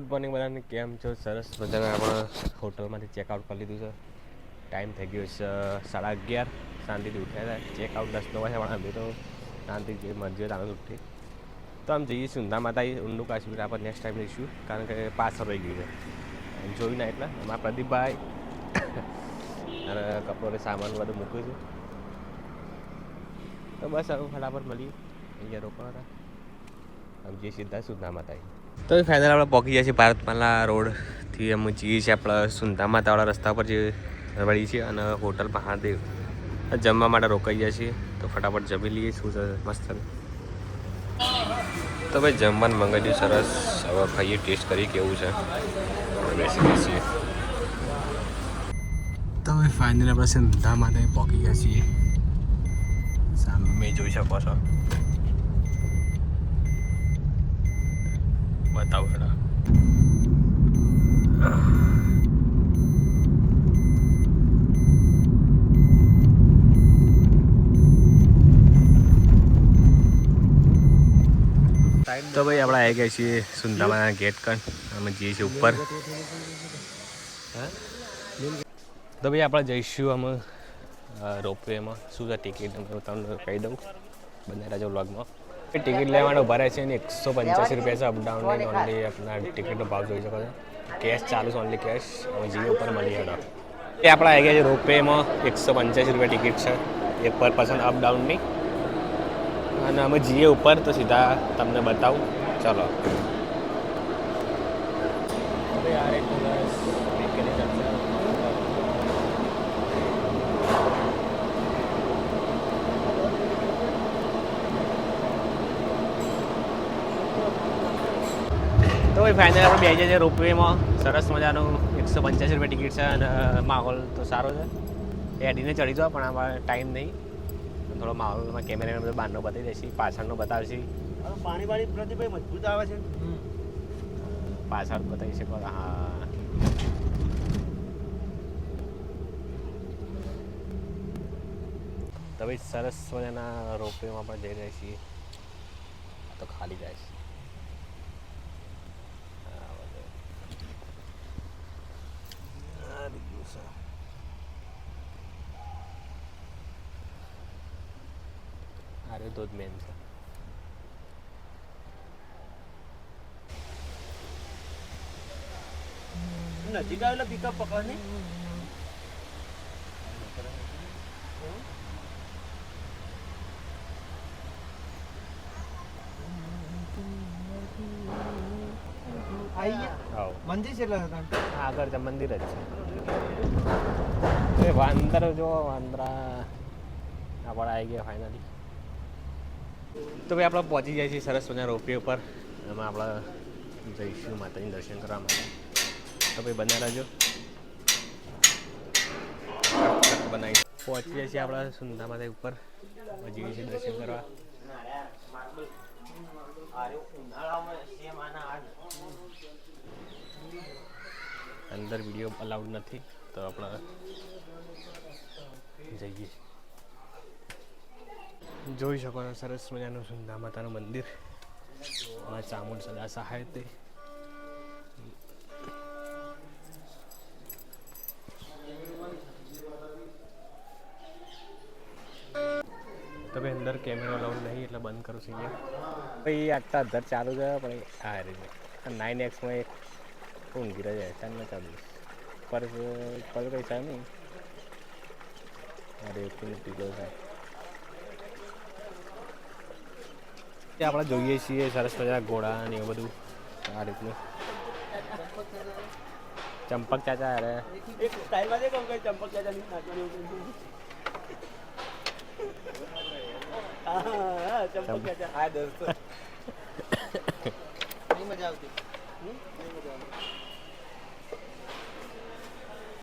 Good morning બધાને, કેમ છો? સરસ બધાને આપણે હોટલમાંથી ચેકઆઉટ કરી લીધું છે. ટાઈમ થઈ ગયો છે 11:30. શાંતિથી ઉઠ્યા હતા. ચેકઆઉટ 10 વાગે પણ અમે તો શાંતિથી મરજી હોય તાનું ઉઠી. તો આમ જઈએ સુંદા માતા ઊંડું કાશ્મીર આપણે નેક્સ્ટ ટાઈમ જઈશું, કારણ કે પાછળ રહી ગયું છે જોયું ના. એટલે અમારા પ્રદીપભાઈ અને કપડો સામાન બધું મૂક્યું છે. તો બસ હવે ફટાફટ મળીએ. અહીંયા રોકણા હતા, આમ જઈએ સીધા સુંદા માતા. તો ફાઇનલ આપણે પહોંચી ગયા છીએ ભારતમાલા રોડથી. અમે જઈએ છીએ આપણે સુંદા માતાવાળા રસ્તા પર જે વળી છીએ, અને હોટલ મહાદેવ જમવા માટે રોકાઈ ગયા છીએ. તો ફટાફટ જમી લઈએ. શું છે મસ્ત. તો ભાઈ જમવાનું મંગાવ્યું સરસ. હવે ખાઈએ, ટેસ્ટ કરીએ કેવું છે. બેસીએ. તો હવે ફાઇનલ આપણે સુંદા માતા પહોંચી ગયા છીએ. સામે જોઈ શકો છો. બતાવો હેડા. તો ભાઈ આપણે આવી ગયા છીએ સુંદામાના ગેટ કણ. અમે જઈએ છીએ ઉપર. તો ભાઈ આપણે જઈશું અમે રોપવેમાં. શું છે ટિકિટ હું તમને કહી દઉં બંને રાજો વ્લોગમાં. ટિકિટ લેવાનો ભરે છે ને 185 રૂપિયા છે અપડાઉનની. ઓનલી આપણા ટિકિટનો ભાવ જોઈ શકો છો. કેશ ચાલુ છે, ઓનલી કેશ. અમે જીઓ ઉપર મળી હતા એ આપણે આવી ગયા છે રોપવેમાં. 185 રૂપિયા ટિકિટ છે એક પર પર્સન અપડાઉનની. અને અમે જઈએ ઉપર તો સીધા તમને બતાવું. ચલો. તો ભાઈ ફાઇનલ આપણે બે જઈએ રોપવેમાં. સરસ મજાનું 185 રૂપિયા ટિકિટ છે. અને માહોલ તો સારો છે. એડીને ચડી જાઓ પણ આમાં ટાઈમ નહીં. થોડો માહોલમાં કેમેરામાં બધું બહારનો બતાવી દઈશું, પાછળનો બતાવશે. પાણી પ્રદીપભાઈ મજબૂત આવે છે. પાછળ બતાવી શકો. હા તો ભાઈ સરસ મજાના રોપવેમાં પણ જઈ રહ્યા છીએ. તો ખાલી જાય છે. અરે તો જ મેન છે. નજીક આવેલા પિકઅપ પકડની. મંદિર છે આગળ મંદિર જ છે. વાંદર જો વાંદરા આપણે આવી ગયા ફાઇનલી. તો ભાઈ આપણે પહોંચી જાય છીએ સરસ મજા રોપવે ઉપર. એમાં આપણે જઈશું માતાજીનું દર્શન કરવા માટે. તો ભાઈ બના રહેજો. બનાવી પહોંચી જાય છીએ આપણે સુંદા માતા ઉપર. જઈએ છીએ દર્શન કરવા. અંદર વિડીયો અલાઉડ નથી, તો આપણે જઈએ. જોઈ શકો છો સરસ મજાનું સુંદા માતાનું મંદિર. માં ચામુંડ સદા સહાય તે. તો ભાઈ અંદર કેમેરો અલાઉડ નહીં એટલે બંધ કરું છું અહીંયા. ભાઈ આટલા અધર ચાલુ છે પણ આ રીતે 9Xમાં એક ઊંઘી રહ્યા છે ને ચાલુ પર કઈ છે નહીં. અરે પીલો થાય. આપણે જોઈએ છીએ સરસ મજાના ઘોડા ને એવું બધું આ રીતનું. ચંપક ચાચા અરે એક સ્ટાઈલમાં છે કે ચંપક ચાચા ની નાચવાની. હા ચંપક ચાચા. હા દોસ્તો નહીં મજા આવતી. નહીં મજા આવતી.